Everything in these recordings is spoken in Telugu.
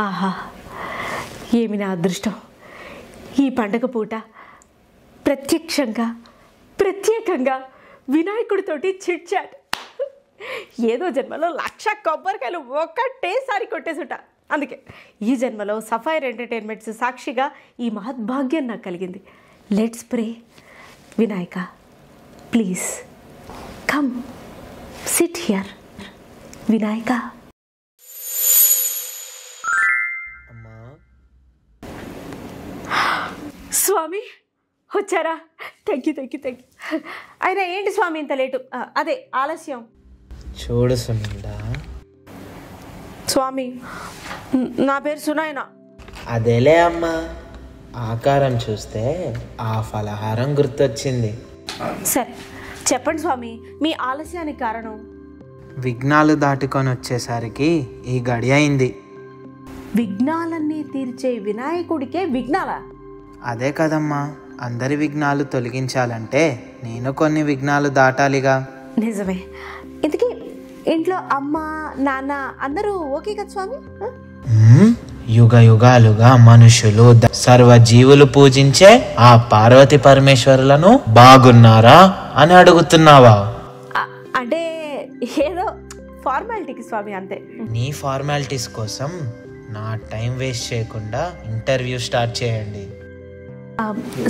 ఆహా, ఏమి నా అదృష్టం! ఈ పండగ పూట ప్రత్యేకంగా వినాయకుడితోటి చిట్ చాట్. ఏదో జన్మలో 1,00,000 కొబ్బరికాయలు ఒకటేసారి కొట్టేసుంటా. అందుకే ఈ జన్మలో సఫైర్ ఎంటర్టైన్మెంట్స్ సాక్షిగా ఈ మహద్భాగ్యం నాకు కలిగింది. Let's pray. Vinayaka, please come sit here. Vinayaka. స్వామి వచ్చారా? Thank you. అయినా ఏంటి స్వామి ఇంత లేటు? అదే ఆలస్యం. చూడు సునందా, స్వామి నా పేరు సునాయన. అదేలే అమ్మా, ఆకారం చూస్తే ఆ ఫలహారం గుర్తొచ్చింది. సరే చెప్పండి స్వామి, మీ ఆలస్యానికి కారణం. విఘ్నాలు దాటుకొని వచ్చేసరికి ఈ గడి అయింది. విఘ్నాలన్నీ తీర్చే వినాయకుడికే విఘ్నాలా? అదే కదమ్మా, అందరి విఘ్నాలు తొలగించాలంటే నేను కొన్ని విఘ్నాలు దాటాలిగా. నిజమే. ఇంతకీ ఇంట్లో అమ్మ నాన్న అందరూ ఓకే కదా స్వామి? యుగ యుగాలుగా మనుషులు సర్వజీవులు పూజించే ఆ పార్వతి పరమేశ్వరులను బాగున్నారా అని అడుగుతున్నావా? అంటే ఏదో ఫార్మాలిటీకి స్వామి, అంతే. నీ ఫార్మాలిటీస్ కోసం నా టైం వేస్ట్ చేయకుండా ఇంటర్వ్యూ స్టార్ట్ చేయండి.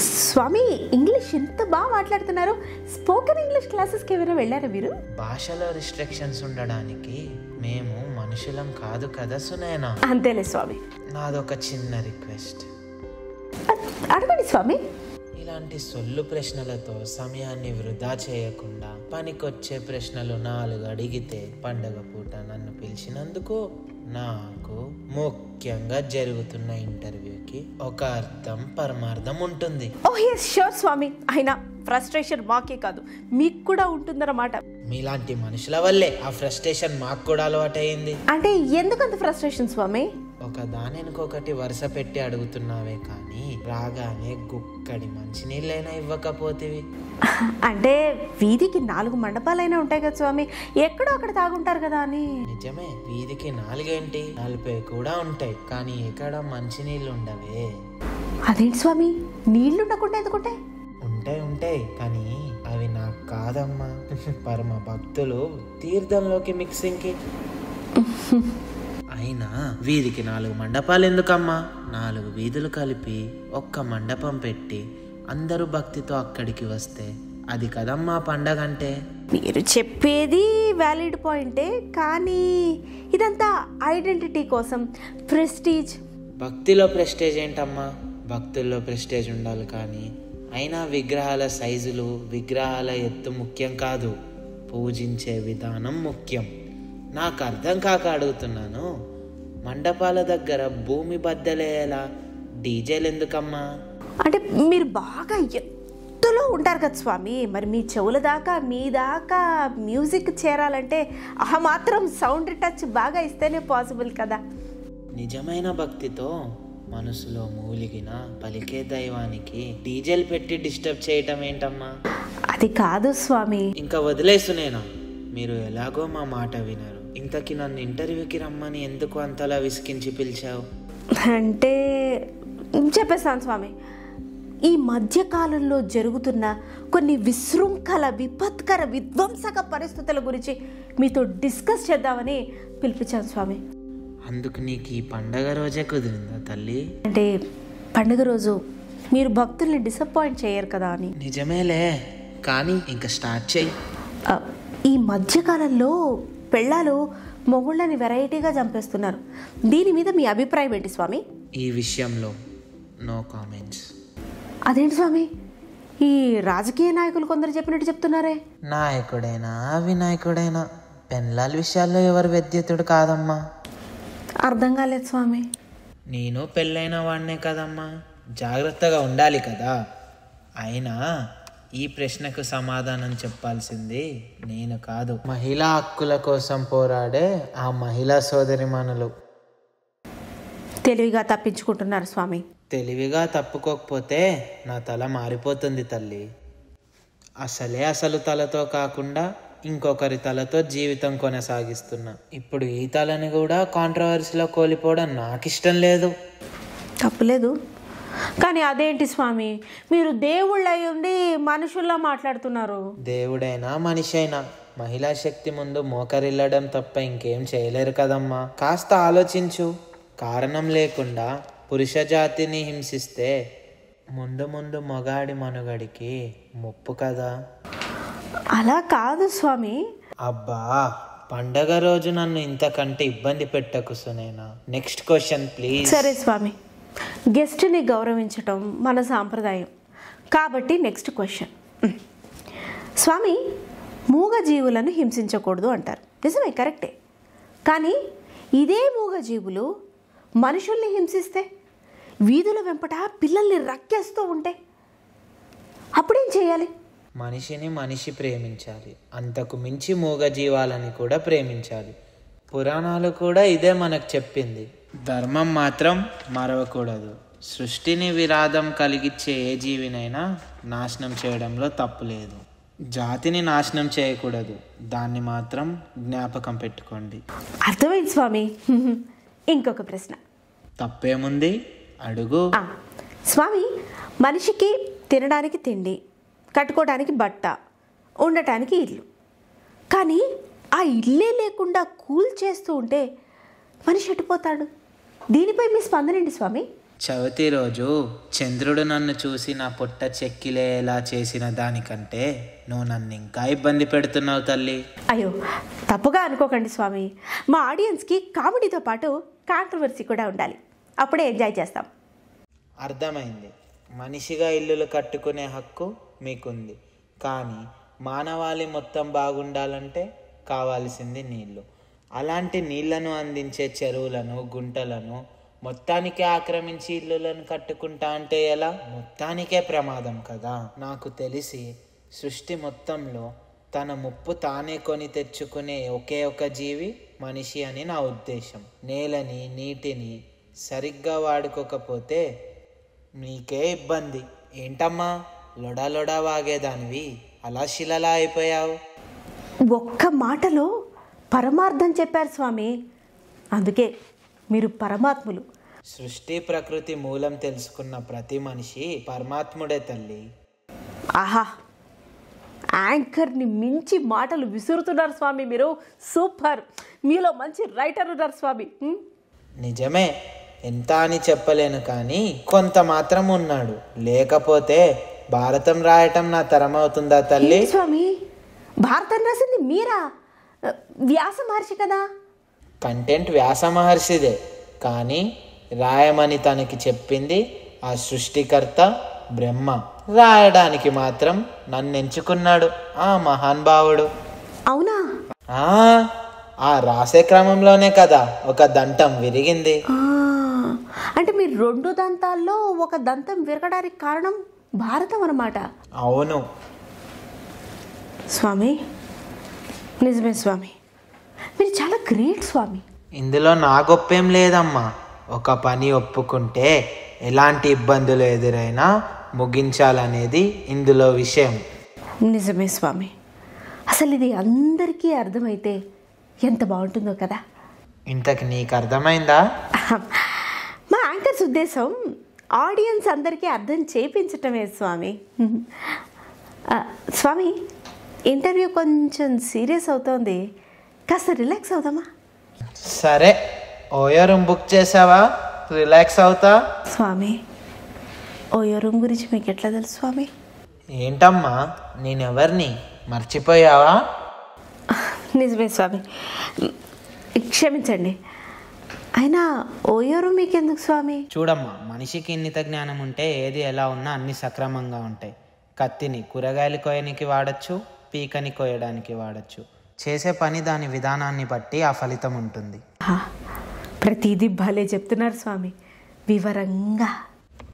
స్వామి ఇంగ్లీష్ ఎంత బాగా మాట్లాడుతున్నారు. స్పోకెన్ ఇంగ్లీష్ క్లాసెస్కి ఏమైనా వెళ్ళారా మీరు? భాషలో రిస్ట్రిక్షన్స్ ఉండడానికి మేము మనుషులం కాదు కదా సునైనా. అంతేలే స్వామి. నాదొక చిన్న రిక్వెస్ట్. అడగండి స్వామి. ఇలాంటి సొల్లు ప్రశ్నలతో సమయాన్ని వృధా చేయకుండా పనికొచ్చే ప్రశ్నలు 4 అడిగితే పండగ పూట నన్ను పిలిచినందుకు నాకు ముఖ్యంగా జరుగుతున్న ఇంటర్వ్యూకి ఒక అర్థం పరమార్థం ఉంటుంది. ఓహ్ ఎస్ ష్యూర్ స్వామి. అయినా ఫ్రస్ట్రేషన్ మాకే కాదు మీకు కూడా ఉంటుందన్నమాట. మీలాంటి మనుషుల వల్లే ఆ ఫ్రస్ట్రేషన్ మాకు కూడా అలవాటైంది. అంటే ఎందుకంత ఫ్రస్ట్రేషన్ స్వామి? ఒక దానికొకటి వరుస పెట్టి అడుగుతున్నావే కానీ రాగానే గుక్కడి మంచినీళ్ళైనా ఇవ్వకపోతేవి. అంటే వీధికి 4 మండపాలైనా ఉంటాయి కదా స్వామి, ఎక్కడో అక్కడ తాగుంటారు కదా అని. నిజమే, వీధికి 4 ఏంటి 40 కూడా ఉంటాయి, కానీ ఎక్కడ మంచినీళ్ళు ఉండవే. అదేంటి స్వామి, నీళ్లు ఉండకుండా ఎందుకుంటాయి? ఉంటాయి కానీ అవి నాకు కాదమ్మా, పరమ భక్తులు తీర్థంలోకి మిక్సింగ్కి. అయినా వీధికి 4 మండపాలు ఎందుకమ్మా? 4 వీధులు కలిపి ఒక్క మండపం పెట్టి అందరూ భక్తితో అక్కడికి వస్తే అది కదమ్మా పండగ అంటే. మీరు చెప్పేది వ్యాలిడ్ పాయింటే, కానీ ఇదంతా ఐడెంటిటీ కోసం, ప్రెస్టీజ్. భక్తిలో ప్రెస్టేజ్ ఏంటమ్మా? భక్తుల్లో ప్రెస్టేజ్ ఉండాలి కానీ అయినా విగ్రహాల సైజులు విగ్రహాల ఎత్తు ముఖ్యం కాదు, పూజించే విధానం ముఖ్యం. నాకు అర్థం కాక అడుగుతున్నాను, మండపాల దగ్గర భూమి బద్దలేలా డీజేలు ఎందుకమ్మా? అంటే మీరు బాగా ఎత్తులో ఉంటారు కదా స్వామి, మరి మీ చెవుల దాకా మీ దాకా మ్యూజిక్ చేరాలంటే ఆ మాత్రం సౌండ్ టచ్ బాగా ఇస్తేనే పాసిబుల్ కదా. నిజమైన భక్తితో మనసులో మూలిగిన పలికే దైవానికి డీజేలు పెట్టి డిస్టర్బ్ చేయటం ఏంటమ్మా? అది కాదు స్వామి. ఇంకా వదిలేసునేనా? మీరు ఎలాగో మా మాట వినరు. ఇంతకీ నన్ను ఇంటర్వ్యూకి రమ్మని ఎందుకు అంతలా విసికించి పిలిచావు? అంటే చెప్పేస్తాను స్వామి. ఈ మధ్యకాలంలో జరుగుతున్న కొన్ని విశృంఖల విపత్కర విధ్వంసక పరిస్థితుల గురించి మీతో డిస్కస్ చేద్దామని పిలిపించాను స్వామి. అందుకు నీకు ఈ పండగ రోజే కుదిరిందా తల్లి? అంటే పండుగ రోజు మీరు భక్తుల్ని డిసప్పాయింట్ చేయరు కదా అని. నిజమేలే, కానీ ఇంకా స్టార్ట్ చేయి. ఈ మధ్యకాలంలో పెళ్ళాలు మొగుళ్ళని వెరైటీగా చంపేస్తున్నారు. దీని మీద మీ అభిప్రాయం ఏంటి స్వామి? ఈ విషయంలో నో కామెంట్స్. అదేంటి స్వామి, ఈ రాజకీయ నాయకులు కొందరు చెప్పినట్టు చెప్తున్నారే? నాయకుడైనా వినాయకుడైనా పెళ్ళాల విషయాల్లో ఎవరు విద్యుతుడు కాదమ్మా. అర్థం కాలేదు స్వామి. నేను పెళ్ళైన వాడినే కదమ్మా, జాగ్రత్తగా ఉండాలి కదా. అయినా ఈ ప్రశ్నకు సమాధానం చెప్పాల్సింది నేను కాదు, మహిళా హక్కుల కోసం పోరాడే ఆ మహిళా సోదరిమణులు. తెలివిగా తప్పించుకుంటున్నారు స్వామి. తెలివిగా తప్పుకోకపోతే నా తల మారిపోతుంది తల్లి. అసలు తలతో కాకుండా ఇంకొకరి తలతో జీవితం కొనసాగిస్తున్నా. ఇప్పుడు ఈ తలని కూడా కాంట్రవర్సీలో కోల్పోవడం నాకు ఇష్టం లేదు. తప్పులేదు, కానీ అదేంటి స్వామి, మీరు దేవుళ్ళు అయి ఉండి మనుషుల్లా మాట్లాడుతున్నారు. దేవుడైనా మనిషి అయినా మహిళా శక్తి ముందు మోకరిల్లడం తప్ప ఇంకేం చేయలేరు కదమ్మా. కాస్త ఆలోచించు. కారణం లేకుండా పురుష జాతిని హింసిస్తే ముందు ముందు మగాడి మనుగడికి ముప్పు కదా. అలా కాదు స్వామి. అబ్బా, పండగ రోజు నన్ను ఇంతకంటే ఇబ్బంది పెట్టకు సునైనా. Next question please. సరే స్వామి, గెస్ట్ని గౌరవించటం మన సాంప్రదాయం కాబట్టి నెక్స్ట్ క్వశ్చన్. స్వామి, మూగజీవులను హింసించకూడదు అంటారు, నిజమే, కరెక్టే. కానీ ఇదే మూగజీవులు మనుషుల్ని హింసిస్తే, వీధుల వెంపట పిల్లల్ని రక్కేస్తూ ఉంటే అప్పుడేం చేయాలి? మనిషిని మనిషి ప్రేమించాలి, అంతకు మించి మూగజీవాలని కూడా ప్రేమించాలి. పురాణాలు కూడా ఇదే మనకు చెప్పింది. ధర్మం మాత్రం మరవకూడదు. సృష్టిని విరాధం కలిగించే ఏ జీవినైనా నాశనం చేయడంలో తప్పు లేదు. జాతిని నాశనం చేయకూడదు, దాన్ని మాత్రం జ్ఞాపకం పెట్టుకోండి. అర్థమైంది స్వామి. ఇంకొక ప్రశ్న. తప్పేముంది, అడుగు. స్వామి, మనిషికి తినడానికి తిండి, కట్టుకోవడానికి బట్ట, ఉండటానికి ఇల్లు, కానీ ఆ ఇల్లే లేకుండా కూల్ చేస్తూ ఉంటే మనిషి ఎట్టిపోతాడు? దీనిపై మీ స్పందన ఏంటి స్వామి? చవితి రోజు చంద్రుడు నన్ను చూసి నా పొట్ట చెక్కిలేలా చేసిన దానికంటే నువ్వు నన్ను ఇంకా ఇబ్బంది పెడుతున్నావు తల్లి. అయ్యో, తప్పుగా అనుకోకండి స్వామి. మా ఆడియన్స్కి కామెడీతో పాటు కాంట్రవర్సీ కూడా ఉండాలి, అప్పుడే ఎంజాయ్ చేస్తాం. అర్థమైంది. మనిషిగా ఇల్లులు కట్టుకునే హక్కు మీకుంది, కానీ మానవాళి మొత్తం బాగుండాలంటే కావాల్సింది నీళ్ళు. అలాంటి నీళ్లను అందించే చెరువులను, గుంటలను మొత్తానికే ఆక్రమించి ఇల్లులను కట్టుకుంటా అంటే ఎలా? మొత్తానికే ప్రమాదం కదా. నాకు తెలిసి సృష్టి మొత్తంలో తన ముప్పు తానే కొని తెచ్చుకునే ఒకే ఒక జీవి మనిషి అని నా ఉద్దేశం. నేలని, నీటిని సరిగ్గా వాడుకోకపోతే నీకే ఇబ్బంది. ఏంటమ్మా లొడా వాగేదానివి అలా శిలలా అయిపోయావు? ఒక్క మాటలో పరమార్థం చెప్పారు స్వామి, అందుకే మీరు పరమాత్ములు. సృష్టి ప్రకృతి మూలం తెలుసుకున్న ప్రతి మనిషి పరమాత్ముడే తల్లి. ఆహా, యాంకర్ని మించి మాటలు విసురుతున్నారు స్వామి మీరు. సూపర్, మీలో మంచి రైటర్ ఉన్నారు స్వామి. నిజమే, ఎంత అని చెప్పలేను కానీ కొంత మాత్రం ఉన్నాడు. లేకపోతే భారతం రాయటం నా తరం అవుతుందా తల్లి? స్వామి, భారతం రాసింది మీరా? వ్యాస మహర్షి కదా. కంటెంట్ వ్యాస మహర్షిదే, కానీ రాయమని తనకి చెప్పింది ఆ సృష్టికర్త బ్రహ్మ. రాయడానికి మాత్రం నన్ను ఎంచుకున్నాడు ఆ మహానుభావుడు. అవునా? ఆ రాసే క్రమంలోనే కదా ఒక దంతం విరిగింది. అంటే మీరు 2 దంతాల్లో ఒక దంతం విరగడానికి కారణం భారతం అన్నమాట. అవును స్వామి, నిజమే స్వామి, మీరు చాలా గ్రేట్ స్వామి. ఇందులో నా గొప్పేం లేదమ్మా. ఒక పని ఒప్పుకుంటే ఎలాంటి ఇబ్బందులు ఎదురైనా ముగించాలనేది ఇందులో విషయం. నిజమే స్వామి, అసలు ఇది అందరికీ అర్థమైతే ఎంత బాగుంటుందో కదా. ఇంతకు నీకు అర్థమైందా? మా యాంకర్స్ ఉద్దేశం ఆడియన్స్ అందరికీ అర్థం చేయించటమే స్వామి. స్వామి, ఇంటర్వ్యూ కొంచెం సీరియస్ అవుతోంది, కాస్త రిలాక్స్ అవుదామా? సరే, ఓయో రూమ్ బుక్ చేసావా? రిలాక్స్ అవుతా. స్వామి, ఓయో రూమ్ గురించి మీకు ఎట్లా తెలుసు స్వామి? ఏంటమ్మా, నేనెవరిని మర్చిపోయావా? నిజమే స్వామి, క్షమించండి. అయినా ఓయో రూమ్ మీకెందుకు స్వామి? చూడమ్మా, మనిషికి ఇన్నిత జ్ఞానం ఉంటే ఏది ఎలా ఉన్నా అన్ని సక్రమంగా ఉంటాయి. కత్తిని కూరగాయలు కోయడానికి వాడచ్చు, పీకని కోయడానికి వాడచ్చు. చేసే పని దాని విధానాన్ని బట్టి ఆ ఫలితం ఉంటుంది. ప్రతిదీ భలే చెప్తున్నారు స్వామి, వివరంగా.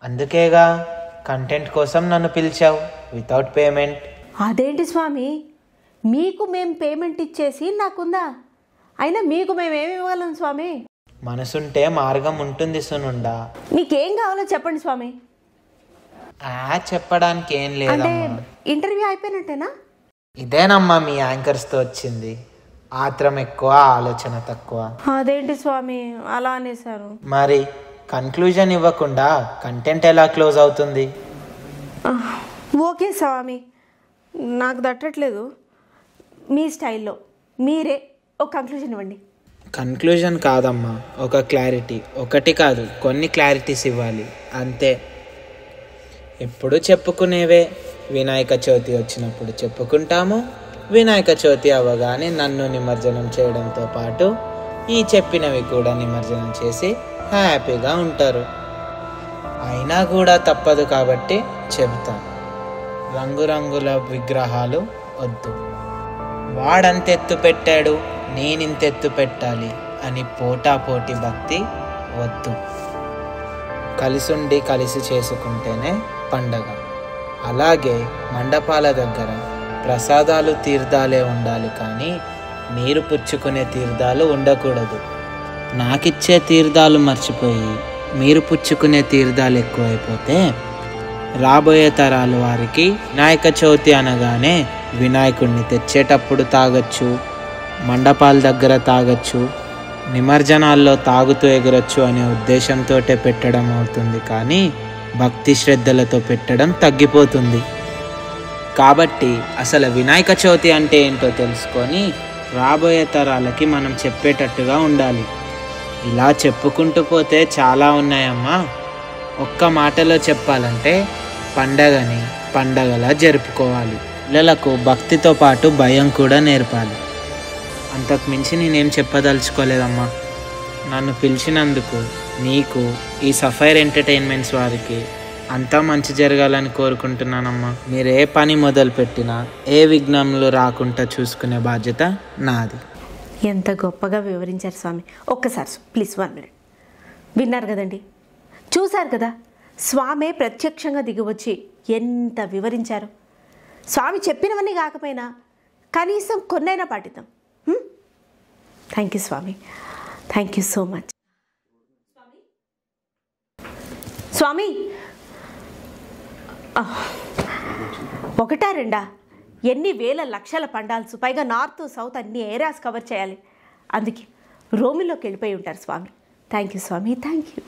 అందుకేగా కంటెంట్ కోసం నన్ను పిలిచావు వితౌట్ పేమెంట్. అదేంటి స్వామి, మీకు మేము పేమెంట్ ఇచ్చేసి నాకుందా? అయినా మీకు మేమేమి ఇవ్వగలం స్వామి? మనసుంటే మార్గం ఉంటుంది సునుండా. మీకేం కావాలో చెప్పండి స్వామి. చెప్పడానికి ఏం లేదమ్మా. ఇంటర్వ్యూ అయిపోయినట్టేనా? ఇదేనమ్మా మీ యాంకర్స్తో వచ్చింది, ఆత్రం ఎక్కువ ఆలోచన తక్కువ. అదేంటి స్వామి అలా అనేసారు? మరి కన్క్లూజన్ ఇవ్వకుండా కంటెంట్ ఎలా క్లోజ్ అవుతుంది? ఓకే స్వామి, నాకు దట్టట్లేదు. మీ స్టైల్లో మీరే ఒక కంక్లూజన్ ఇవ్వండి. కన్క్లూజన్ కాదమ్మా, ఒక క్లారిటీ. ఒకటి కాదు, కొన్ని క్లారిటీస్ ఇవ్వాలి అంతే. ఎప్పుడు చెప్పుకునేవే, వినాయక చవితి వచ్చినప్పుడు చెప్పుకుంటాము, వినాయక చవితి అవ్వగానే నన్ను నిమజ్జనం చేయడంతో పాటు ఈ చెప్పినవి కూడా నిమజ్జనం చేసి హ్యాపీగా ఉంటారు. అయినా కూడా తప్పదు కాబట్టి చెబుతాను, రంగురంగుల విగ్రహాలు వద్దు. వాడంతెత్తు పెట్టాడు నేనింతెత్తు పెట్టాలి అని పోటాపోటీ భక్తి వద్దు. కలిసుండి కలిసి చేసుకుంటేనే పండగ. అలాగే మండపాల దగ్గర ప్రసాదాలు తీర్థాలే ఉండాలి, కానీ మీరు పుచ్చుకునే తీర్థాలు ఉండకూడదు. నాకిచ్చే తీర్థాలు మర్చిపోయి మీరు పుచ్చుకునే తీర్థాలు ఎక్కువైపోతే రాబోయే తరాల వారికి వినాయక చవితి అనగానే వినాయకుడిని తెచ్చేటప్పుడు తాగొచ్చు, మండపాల దగ్గర తాగొచ్చు, నిమజ్జనాల్లో తాగుతూ ఎగరొచ్చు అనే ఉద్దేశంతో పెట్టడం అవుతుంది, కానీ భక్తి శ్రద్ధలతో పెట్టడం తగ్గిపోతుంది. కాబట్టి అసలు వినాయక చవితి అంటే ఏంటో తెలుసుకొని రాబోయే తరాలకి మనం చెప్పేటట్టుగా ఉండాలి. ఇలా చెప్పుకుంటూ పోతే చాలా ఉన్నాయమ్మా. ఒక్క మాటలో చెప్పాలంటే పండగని పండగలా జరుపుకోవాలి. పిల్లలకు భక్తితో పాటు భయం కూడా నేర్పాలి. అంతకు మించి నేనేం చెప్పదలుచుకోలేదమ్మా. నన్ను పిలిచినందుకు నీకు, ఈ సఫైర్ ఎంటర్టైన్మెంట్స్ వారికి అంతా మంచి జరగాలని కోరుకుంటున్నానమ్మా. మీరు ఏ పని మొదలుపెట్టినా ఏ విఘ్నంలో రాకుండా చూసుకునే బాధ్యత నాది. ఎంత గొప్పగా వివరించారు స్వామి. ఒక్కసారి ప్లీజ్ 1 minute. విన్నారు కదండి, చూశారు కదా, స్వామే ప్రత్యక్షంగా దిగివచ్చి ఎంత వివరించారు. స్వామి చెప్పినవన్నీ కాకపోయినా కనీసం కొన్నైనా పాటిద్దాం. థ్యాంక్ యూ స్వామి, థ్యాంక్ యూ సో మచ్. స్వామి ఒకటా రెండా, ఎన్ని వేల లక్షల పండాల్స్, పైగా నార్త్ సౌత్ అన్ని ఏరియాస్ కవర్ చేయాలి. అందుకే రోమిలోకి వెళ్ళిపోయి ఉంటారు స్వామి. థ్యాంక్ యూ స్వామి, థ్యాంక్ యూ.